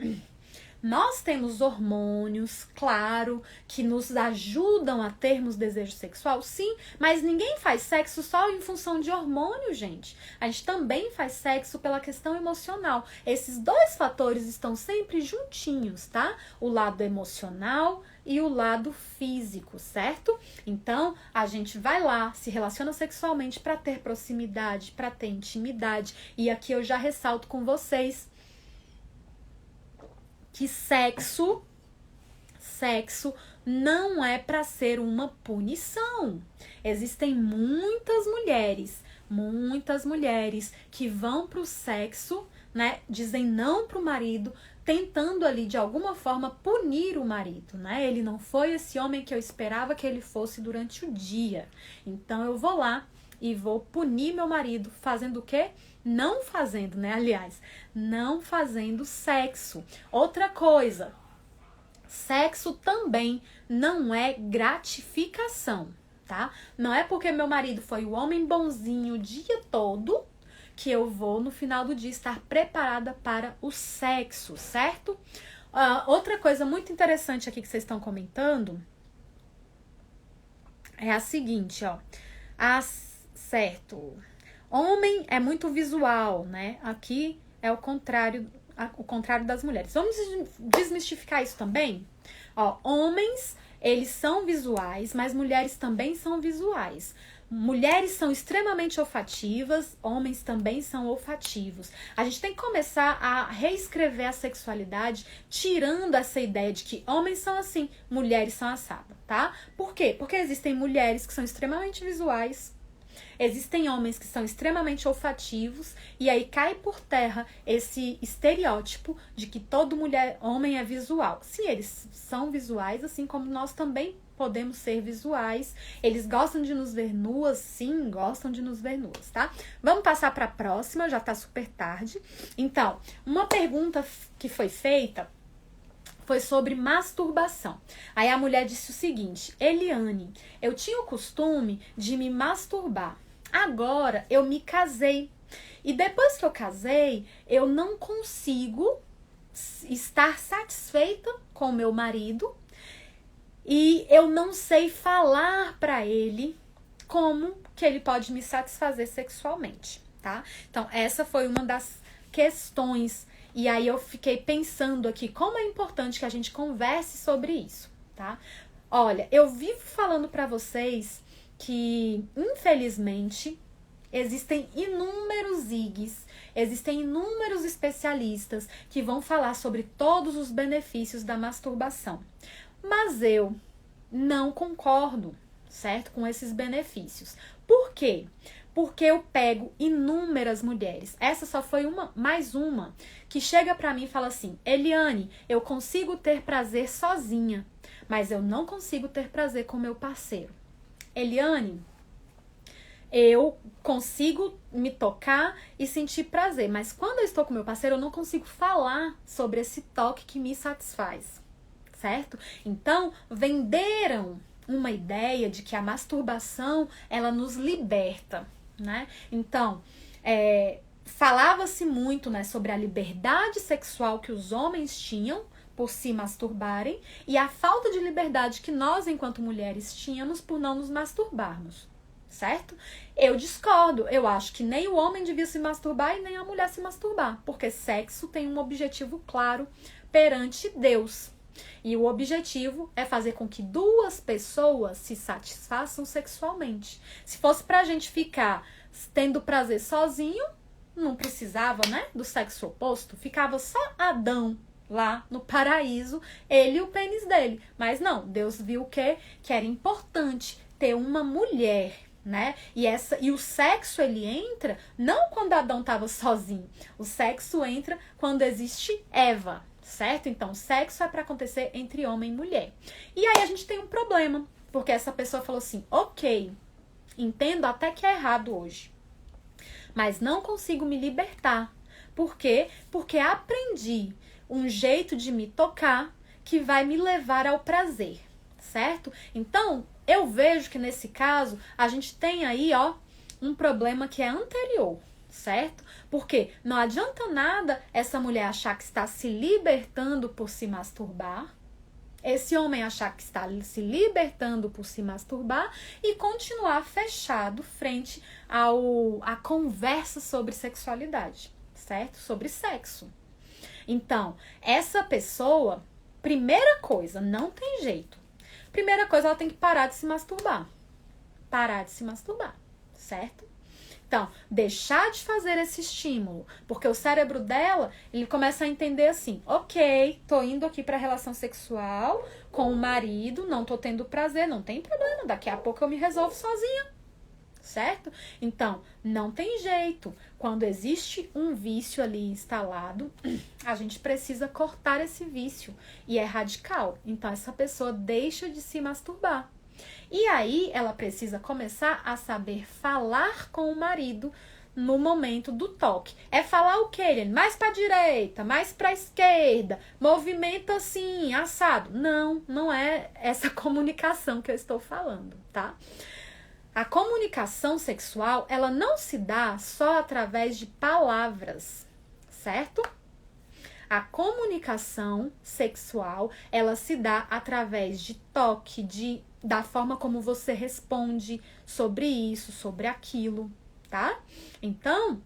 nós temos hormônios, claro, que nos ajudam a termos desejo sexual, sim, mas ninguém faz sexo só em função de hormônio, gente. A gente também faz sexo pela questão emocional. Esses dois fatores estão sempre juntinhos, tá? O lado emocional e o lado físico, certo? Então, a gente vai lá, se relaciona sexualmente para ter proximidade, para ter intimidade. E aqui eu já ressalto com vocês que sexo não é para ser uma punição. Existem muitas mulheres que vão pro sexo, né, dizem não pro marido, tentando ali de alguma forma punir o marido, né? Ele não foi esse homem que eu esperava que ele fosse durante o dia. Então eu vou lá e vou punir meu marido fazendo o quê? Não fazendo, né? Aliás, não fazendo sexo. Outra coisa, sexo também não é gratificação, tá? Não é porque meu marido foi o homem bonzinho o dia todo que eu vou, no final do dia, estar preparada para o sexo, certo? Outra coisa muito interessante aqui que vocês estão comentando é a seguinte, ó. Certo. Homem é muito visual, né? Aqui é o contrário das mulheres. Vamos desmistificar isso também? Ó, homens, eles são visuais, mas mulheres também são visuais. Mulheres são extremamente olfativas, homens também são olfativos. A gente tem que começar a reescrever a sexualidade, tirando essa ideia de que homens são assim, mulheres são assadas, tá? Por quê? Porque existem mulheres que são extremamente visuais, existem homens que são extremamente olfativos, e aí cai por terra esse estereótipo de que todo homem é visual. Sim, eles são visuais, assim como nós também podemos ser visuais. Eles gostam de nos ver nuas? Sim, gostam de nos ver nuas, tá? Vamos passar para a próxima, já tá super tarde. Então, uma pergunta que foi feita foi sobre masturbação. Aí a mulher disse o seguinte: Eliane, eu tinha o costume de me masturbar. Agora eu me casei. E depois que eu casei, eu não consigo estar satisfeita com o meu marido. E eu não sei falar pra ele como que ele pode me satisfazer sexualmente, tá? Então, essa foi uma das questões. E aí eu fiquei pensando aqui como é importante que a gente converse sobre isso, tá? Olha, eu vivo falando pra vocês que, infelizmente, existem inúmeros IGs, existem inúmeros especialistas que vão falar sobre todos os benefícios da masturbação. Mas eu não concordo, certo? Com esses benefícios. Por quê? Porque eu pego inúmeras mulheres. Essa só foi mais uma que chega pra mim e fala assim: Eliane, eu consigo ter prazer sozinha, mas eu não consigo ter prazer com meu parceiro. Eliane, eu consigo me tocar e sentir prazer, mas quando eu estou com meu parceiro, eu não consigo falar sobre esse toque que me satisfaz. Certo? Então, venderam uma ideia de que a masturbação, ela nos liberta, né? Então, falava-se muito, né, sobre a liberdade sexual que os homens tinham por se masturbarem e a falta de liberdade que nós, enquanto mulheres, tínhamos por não nos masturbarmos, certo? Eu discordo. Eu acho que nem o homem devia se masturbar e nem a mulher se masturbar, porque sexo tem um objetivo claro perante Deus. E o objetivo é fazer com que duas pessoas se satisfaçam sexualmente. Se fosse pra gente ficar tendo prazer sozinho, não precisava, né, do sexo oposto. Ficava só Adão lá no paraíso, ele e o pênis dele. Mas não, Deus viu que era importante ter uma mulher, né? E o sexo, ele entra não quando Adão estava sozinho. O sexo entra quando existe Eva, certo? Então, sexo é para acontecer entre homem e mulher. E aí a gente tem um problema, porque essa pessoa falou assim: ok, entendo até que é errado hoje, mas não consigo me libertar. Por quê? Porque aprendi um jeito de me tocar que vai me levar ao prazer, certo? Então, eu vejo que nesse caso, a gente tem aí, ó, um problema que é anterior, certo? Porque não adianta nada essa mulher achar que está se libertando por se masturbar, esse homem achar que está se libertando por se masturbar e continuar fechado frente à conversa sobre sexualidade, certo? Sobre sexo. Então, essa pessoa, primeira coisa, não tem jeito. Primeira coisa, ela tem que parar de se masturbar. Parar de se masturbar, certo? Então, deixar de fazer esse estímulo, porque o cérebro dela, ele começa a entender assim: ok, tô indo aqui pra relação sexual com o marido, não tô tendo prazer, não tem problema, daqui a pouco eu me resolvo sozinha, certo? Então, não tem jeito. Quando existe um vício ali instalado, a gente precisa cortar esse vício, e é radical. Então, essa pessoa deixa de se masturbar. E aí, ela precisa começar a saber falar com o marido no momento do toque. É falar o quê, Eliane? Mais pra direita, mais pra esquerda, movimento assim, assado. Não, não é essa comunicação que eu estou falando, tá? A comunicação sexual, ela não se dá só através de palavras, certo? A comunicação sexual, ela se dá através de toque, da forma como você responde sobre isso, sobre aquilo, tá? Então,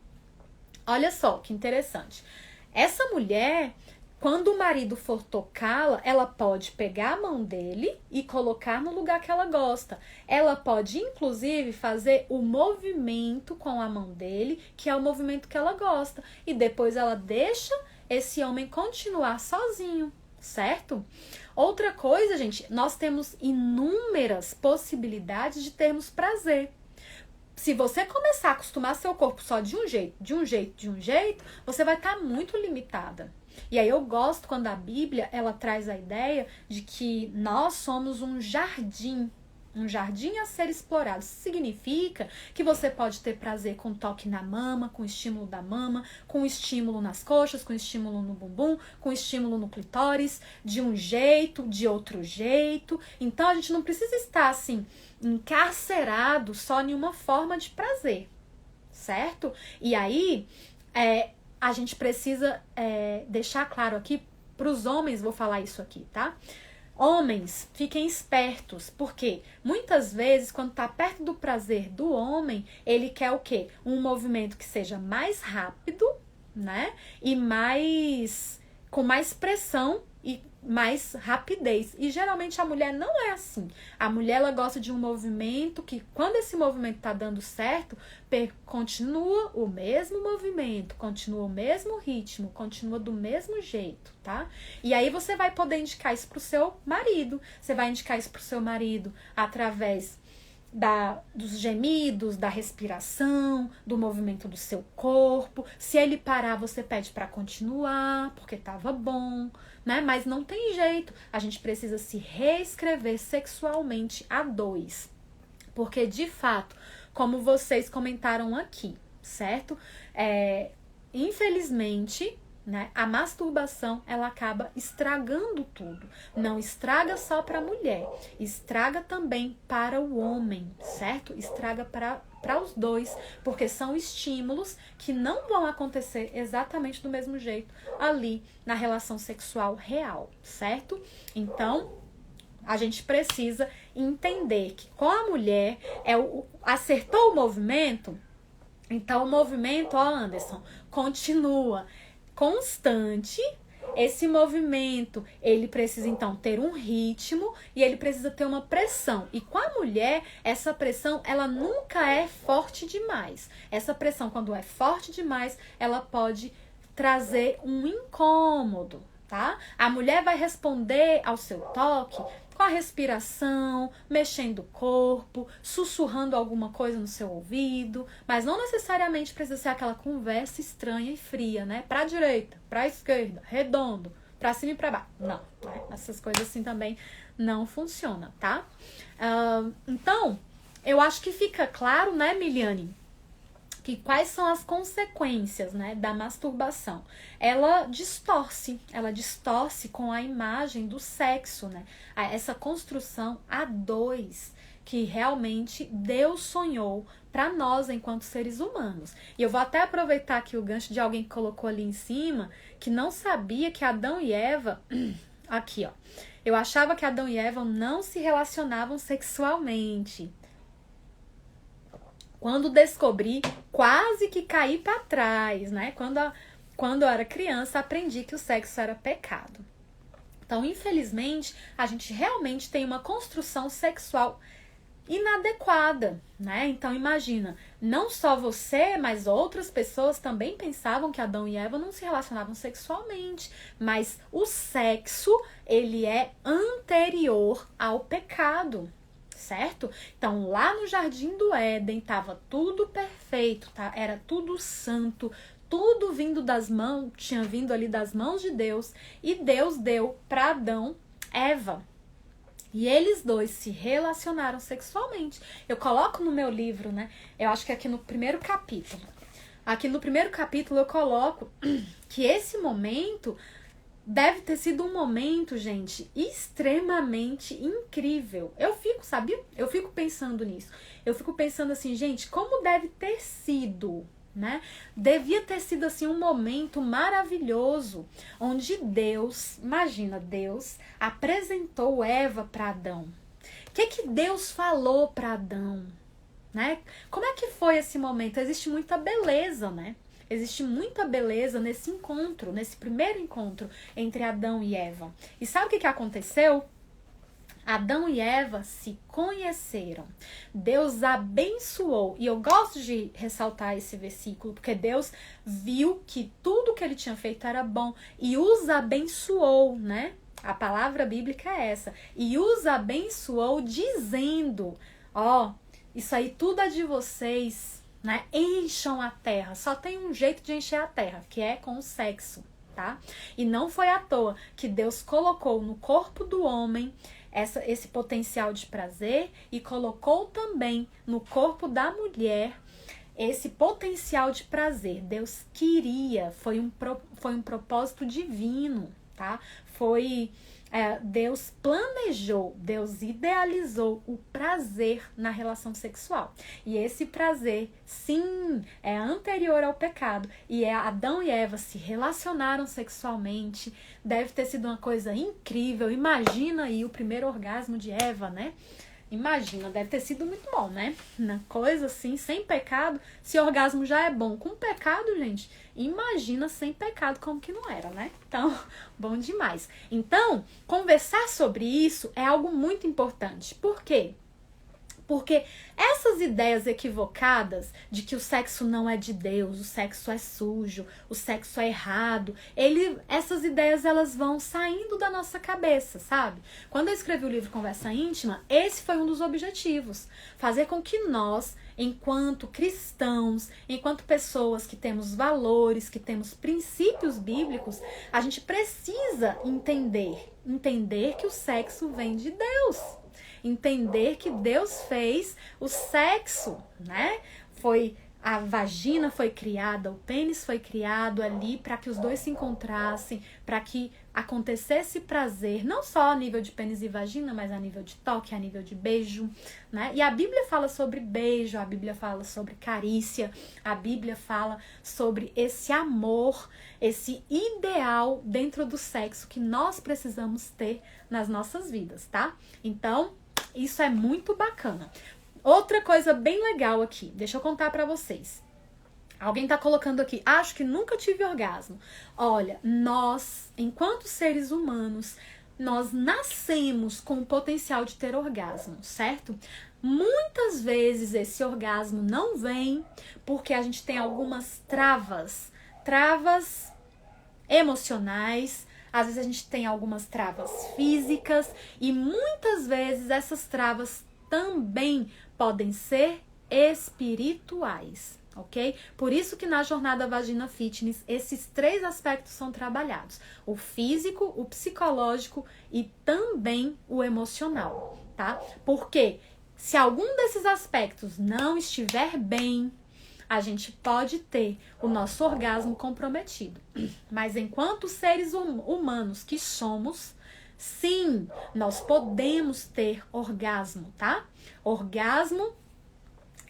olha só que interessante. Essa mulher, quando o marido for tocá-la, ela pode pegar a mão dele e colocar no lugar que ela gosta. Ela pode, inclusive, fazer o movimento com a mão dele, que é o movimento que ela gosta. E depois ela deixa esse homem continuar sozinho, certo? Outra coisa, gente, nós temos inúmeras possibilidades de termos prazer. Se você começar a acostumar seu corpo só de um jeito, você vai estar muito limitada. E aí eu gosto quando a Bíblia, ela traz a ideia de que nós somos um jardim a ser explorado. Isso significa que você pode ter prazer com toque na mama, com estímulo da mama, com estímulo nas coxas, com estímulo no bumbum, com estímulo no clitóris, de um jeito, de outro jeito. Então a gente não precisa estar assim, encarcerado só em uma forma de prazer, certo? E aí, a gente precisa deixar claro aqui, para os homens, vou falar isso aqui, tá? Homens, fiquem espertos, porque muitas vezes, quando tá perto do prazer do homem, ele quer o quê? Um movimento que seja mais rápido, né? E com mais pressão e mais rapidez. E geralmente a mulher não é assim. A mulher, ela gosta de um movimento que, quando esse movimento tá dando certo, continua o mesmo movimento, continua o mesmo ritmo, continua do mesmo jeito, tá? E aí você vai poder indicar isso pro seu marido. Você vai indicar isso pro seu marido através dos gemidos, da respiração, do movimento do seu corpo. Se ele parar, você pede para continuar, porque tava bom, né? Mas não tem jeito. A gente precisa se reescrever sexualmente a dois. Porque, de fato, como vocês comentaram aqui, certo? Infelizmente, né, a masturbação, ela acaba estragando tudo. Não estraga só para a mulher, estraga também para o homem, certo? Estraga para para os dois, porque são estímulos que não vão acontecer exatamente do mesmo jeito ali na relação sexual real, certo? Então, a gente precisa entender que com a mulher, acertou o movimento, então o movimento, ó Anderson, continua constante. Esse movimento, ele precisa então ter um ritmo e ele precisa ter uma pressão. E com a mulher, essa pressão, ela nunca é forte demais. Essa pressão, quando é forte demais, ela pode trazer um incômodo, tá? A mulher vai responder ao seu toque com a respiração, mexendo o corpo, sussurrando alguma coisa no seu ouvido, mas não necessariamente precisa ser aquela conversa estranha e fria, né? Pra direita, pra esquerda, redondo, pra cima e pra baixo. Não, né? Essas coisas assim também não funcionam, tá? Então, eu acho que fica claro, né, Miliane, que quais são as consequências, né, da masturbação. Ela distorce com a imagem do sexo, né? Essa construção a dois que realmente Deus sonhou para nós enquanto seres humanos. E eu vou até aproveitar aqui o gancho de alguém que colocou ali em cima, que não sabia que Adão e Eva, aqui ó, eu achava que Adão e Eva não se relacionavam sexualmente. Quando descobri, quase que caí para trás, né? Quando eu era criança, aprendi que o sexo era pecado. Então, infelizmente, a gente realmente tem uma construção sexual inadequada, né? Então, imagina, não só você, mas outras pessoas também pensavam que Adão e Eva não se relacionavam sexualmente, mas o sexo, ele é anterior ao pecado. Certo? Então, lá no Jardim do Éden, estava tudo perfeito, tá? Era tudo santo, tudo vindo das mãos, tinha vindo ali das mãos de Deus, e Deus deu para Adão Eva. E eles dois se relacionaram sexualmente. Eu coloco no meu livro, né? Eu acho que aqui no primeiro capítulo. Aqui no primeiro capítulo eu coloco que esse momento deve ter sido um momento, gente, extremamente incrível. Eu fico pensando nisso. Eu fico pensando assim, gente, como deve ter sido, né? Devia ter sido, assim, um momento maravilhoso, onde Deus, imagina, Deus apresentou Eva para Adão. O que Deus falou para Adão, né? Como é que foi esse momento? Existe muita beleza, né? Existe muita beleza nesse encontro, nesse primeiro encontro entre Adão e Eva. E sabe o que aconteceu? Adão e Eva se conheceram. Deus abençoou. E eu gosto de ressaltar esse versículo, porque Deus viu que tudo que ele tinha feito era bom e os abençoou, né? A palavra bíblica é essa. E os abençoou dizendo, ó, isso aí tudo é de vocês, né? Encham a terra. Só tem um jeito de encher a terra, que é com o sexo, tá? E não foi à toa que Deus colocou no corpo do homem esse potencial de prazer e colocou também no corpo da mulher esse potencial de prazer. Deus queria, foi um propósito divino, tá? Deus planejou, Deus idealizou o prazer na relação sexual. E esse prazer, sim, é anterior ao pecado. E Adão e Eva se relacionaram sexualmente. Deve ter sido uma coisa incrível. Imagina aí o primeiro orgasmo de Eva, né? Imagina, deve ter sido muito bom, né? Uma coisa assim, sem pecado. Se orgasmo já é bom com pecado, gente, imagina sem pecado como que não era, né? Então, bom demais. Então, conversar sobre isso é algo muito importante. Por quê? Porque essas ideias equivocadas de que o sexo não é de Deus, o sexo é sujo, o sexo é errado, essas ideias elas vão saindo da nossa cabeça, sabe? Quando eu escrevi o livro Conversa Íntima, esse foi um dos objetivos. Fazer com que nós, enquanto cristãos, enquanto pessoas que temos valores, que temos princípios bíblicos, a gente precisa entender que o sexo vem de Deus. Entender que Deus fez o sexo, né? Foi a vagina foi criada, o pênis foi criado ali para que os dois se encontrassem, para que acontecesse prazer, não só a nível de pênis e vagina, mas a nível de toque, a nível de beijo, né? E a Bíblia fala sobre beijo, a Bíblia fala sobre carícia, a Bíblia fala sobre esse amor, esse ideal dentro do sexo que nós precisamos ter nas nossas vidas, tá? Então, isso é muito bacana. Outra coisa bem legal aqui, deixa eu contar pra vocês. Alguém tá colocando aqui, acho que nunca tive orgasmo. Olha, nós, enquanto seres humanos, nós nascemos com o potencial de ter orgasmo, certo? Muitas vezes esse orgasmo não vem porque a gente tem algumas travas emocionais, às vezes a gente tem algumas travas físicas e muitas vezes essas travas também podem ser espirituais, ok? Por isso que na jornada Vagina Fitness, esses 3 aspectos são trabalhados. O físico, o psicológico e também o emocional, tá? Porque se algum desses aspectos não estiver bem, a gente pode ter o nosso orgasmo comprometido. Mas enquanto seres humanos que somos, sim, nós podemos ter orgasmo, tá? Orgasmo,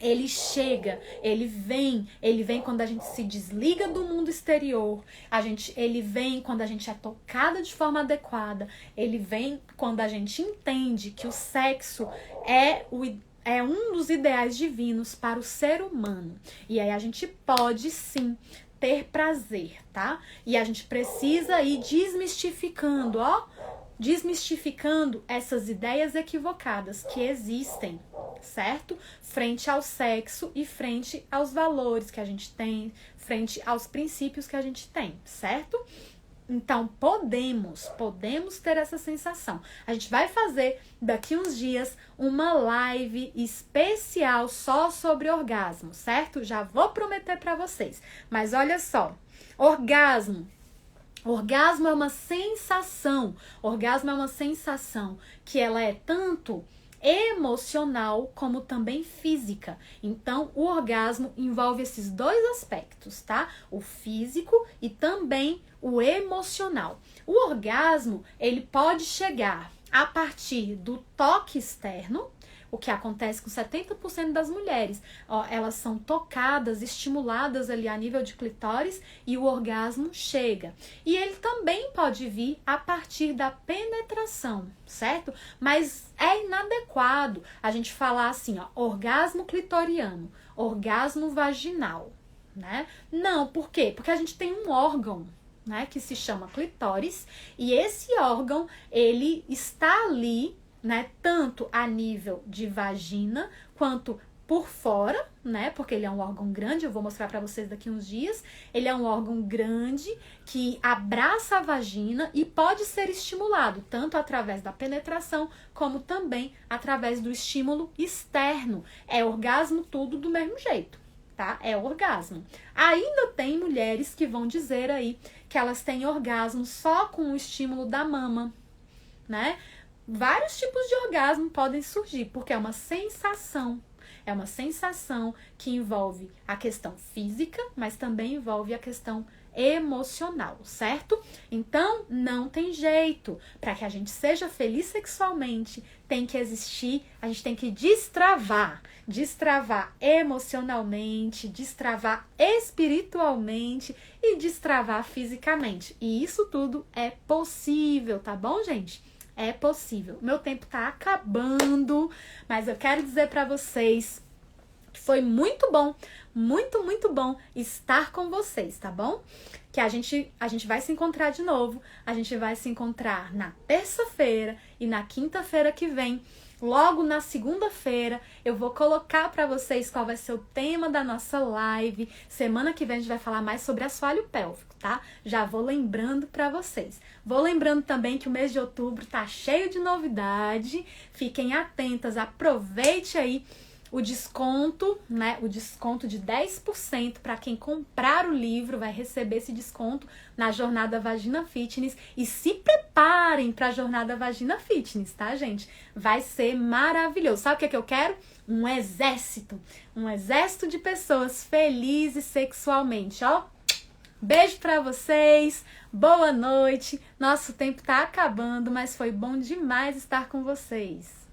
ele chega, ele vem quando a gente se desliga do mundo exterior, ele vem quando a gente é tocada de forma adequada, ele vem quando a gente entende que o sexo é um dos ideais divinos para o ser humano. E aí a gente pode sim ter prazer, tá? E a gente precisa ir desmistificando essas ideias equivocadas que existem, certo? Frente ao sexo e frente aos valores que a gente tem, frente aos princípios que a gente tem, certo? Então, podemos ter essa sensação. A gente vai fazer daqui uns dias uma live especial só sobre orgasmo, certo? Já vou prometer para vocês. Mas olha só, orgasmo é uma sensação. Orgasmo é uma sensação que ela é tanto emocional como também física. Então, o orgasmo envolve esses 2 aspectos, tá? O físico e também o emocional. O orgasmo, ele pode chegar a partir do toque externo, o que acontece com 70% das mulheres. Elas são tocadas, estimuladas ali a nível de clitóris e o orgasmo chega. E ele também pode vir a partir da penetração, certo? Mas é inadequado a gente falar assim, orgasmo clitoriano, orgasmo vaginal, né? Não, por quê? Porque a gente tem um órgão, né, que se chama clitóris e esse órgão, ele está ali, né, tanto a nível de vagina quanto por fora, né, porque ele é um órgão grande, eu vou mostrar para vocês daqui uns dias. Ele é um órgão grande que abraça a vagina e pode ser estimulado tanto através da penetração como também através do estímulo externo. É orgasmo tudo do mesmo jeito, tá? É orgasmo. Ainda tem mulheres que vão dizer aí que elas têm orgasmo só com o estímulo da mama, né? Vários tipos de orgasmo podem surgir, porque é uma sensação. É uma sensação que envolve a questão física, mas também envolve a questão emocional, certo? Então, não tem jeito. Para que a gente seja feliz sexualmente, tem que existir, a gente tem que destravar emocionalmente, destravar espiritualmente e destravar fisicamente. E isso tudo é possível, tá bom, gente? É possível. Meu tempo tá acabando, mas eu quero dizer para vocês que foi muito bom, muito bom estar com vocês, tá bom? Que a gente vai se encontrar de novo, a gente vai se encontrar na terça-feira e na quinta-feira que vem. Logo na segunda-feira eu vou colocar para vocês qual vai ser o tema da nossa live. Semana que vem a gente vai falar mais sobre assoalho pélvico, tá? Já vou lembrando para vocês. Vou lembrando também que o mês de outubro tá cheio de novidade. Fiquem atentas, aproveite aí o desconto, né? O desconto de 10% para quem comprar o livro, vai receber esse desconto na Jornada Vagina Fitness. E se preparem para a Jornada Vagina Fitness, tá, gente? Vai ser maravilhoso. Sabe o que é que eu quero? Um exército de pessoas felizes sexualmente, ó. Beijo pra vocês, boa noite. Nosso tempo tá acabando, mas foi bom demais estar com vocês.